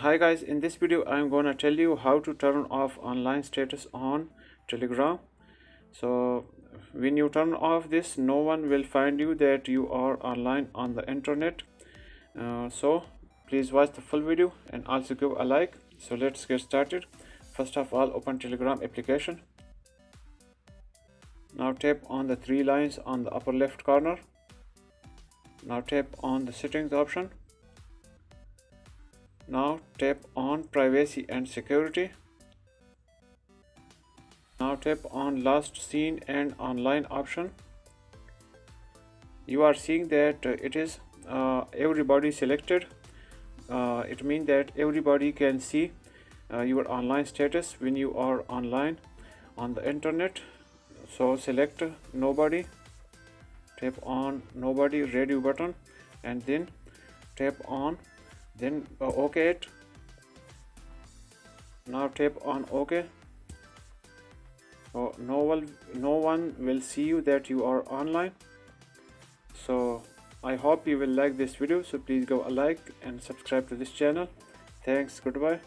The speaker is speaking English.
Hi guys, in this video I'm gonna tell you how to turn off online status on Telegram. So when you turn off this, no one will find you that you are online on the internet. So please watch the full video and also give a like. So let's get started. First of all, open Telegram application. Now tap on the three lines on the upper left corner. Now tap on the settings option. Now tap on privacy and security. Now tap on last seen and online option. You are seeing that it is everybody selected. It means that everybody can see your online status when you are online on the internet. So select nobody, tap on nobody radio button, and then tap on OK it. Now tap on OK. So no one will see you that you are online. So I hope you will like this video, so please go a like and subscribe to this channel. Thanks, goodbye.